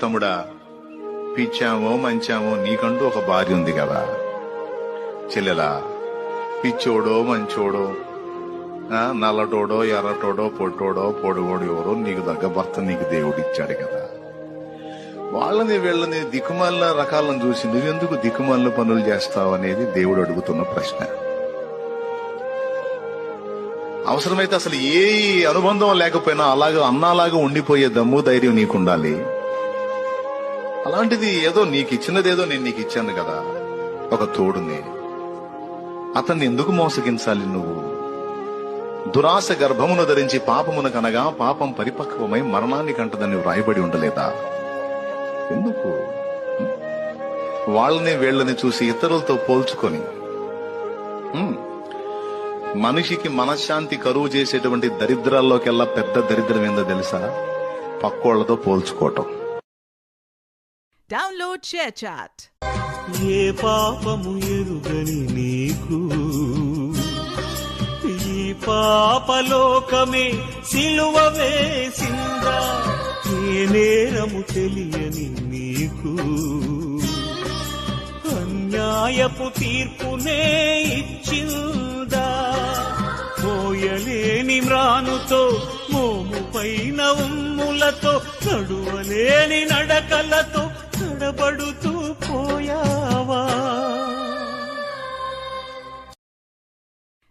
తమ్ముడా, పిచ్చామో మంచామో నీకంటూ ఒక భార్య ఉంది కదా. చెల్లెలా, పిచ్చోడో మంచోడో, నల్లటోడో ఎర్రటోడో పొట్టోడో పొడుగోడు ఎవరో నీకు తగ్గ భర్త నీకు దేవుడు ఇచ్చాడు కదా. వాళ్ళని వీళ్ళని దిక్కుమాల రకాలను చూసి నువ్వెందుకు దిక్కుమాల పనులు చేస్తావు అనేది దేవుడు అడుగుతున్న ప్రశ్న. అవసరమైతే అసలు ఏ అనుబంధం లేకపోయినా అన్నాలాగా ఉండిపోయే దమ్ము ధైర్యం నీకుండాలి. అలాంటిది ఏదో నీకు ఇచ్చినదేదో నేను నీకు ఇచ్చాను కదా, ఒక తోడుని. అతన్ని ఎందుకు మోసగించాలి నువ్వు? దురాశ గర్భమును ధరించి పాపమును కనగా పాపం పరిపక్వమై మరణానికి అంటదని వ్రాయబడి ఉండలేదా? ఎందుకు వాళ్ళని వీళ్ళని చూసి ఇతరులతో పోల్చుకొని మనిషికి మనశ్శాంతి కరువు చేసేటువంటి దరిద్రాల్లోకెల్లా పెద్ద దరిద్రం ఏందో తెలుసా? పక్కోళ్లతో పోల్చుకోవటం. Download share chat. ఏ పాపము ఎరుగని నీకు ఈ పాపలోకమే సిలువ వేసిందా? ఏ నేరము తెలియని నీకు అన్యాయపు తీర్పునే ఇచ్చిందా? మోయలేని మ్రానుతో మోము పైన ఉమ్ములతో నడువలేని నడకలతో తడబడుతూ పోయావా?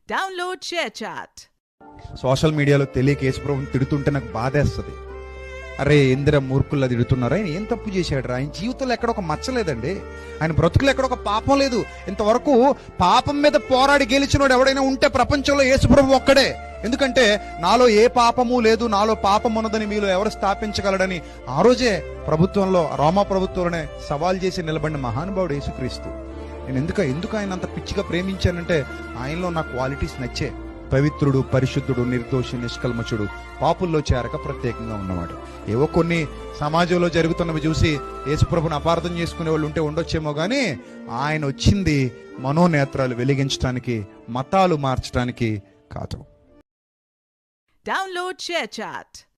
Download share chat. సోషల్ మీడియాలో తెలియక యేసుప్రభుని తిడుతుంటే నాకు బాధేస్తుంది. అరే ఇందిర మూర్ఖుల్లా తిడుతున్నారా? ఆయన ఏం తప్పు చేశాడు రా? ఆయన జీవితంలో ఎక్కడ ఒక మచ్చలేదండి, ఆయన బ్రతుకులో ఎక్కడ ఒక పాపం లేదు. ఇంతవరకు పాపం మీద పోరాడి గెలిచినోడు ఎవడైనా ఉంటే ప్రపంచంలో యేసుప్రభు ఒక్కడే. ఎందుకంటే నాలో ఏ పాపము లేదు, నాలో పాపం ఉన్నదని మీలో ఎవరు స్థాపించగలడని ఆ రోజే ప్రభుత్వంలో, రోమా ప్రభుత్వంలోనే సవాల్ చేసి నిలబడిన మహానుభావుడు యేసుక్రీస్తు. నేను ఎందుకు ఆయన అంత పిచ్చిగా ప్రేమించానంటే ఆయనలో నా క్వాలిటీస్ నచ్చే. పవిత్రుడు, పరిశుద్ధుడు, నిర్దోషి, నిష్కల్మషుడు, పాపుల్లో చేరక ప్రత్యేకంగా ఉన్నవాడు. ఏవో కొన్ని సమాజంలో జరుగుతున్నవి చూసి యేసుప్రభుని అపార్థం చేసుకునే వాళ్ళు ఉంటే ఉండొచ్చేమో గానీ ఆయన వచ్చింది మనోనేత్రాలు వెలిగించడానికి, మతాలు మార్చడానికి కాదు. Download share chat.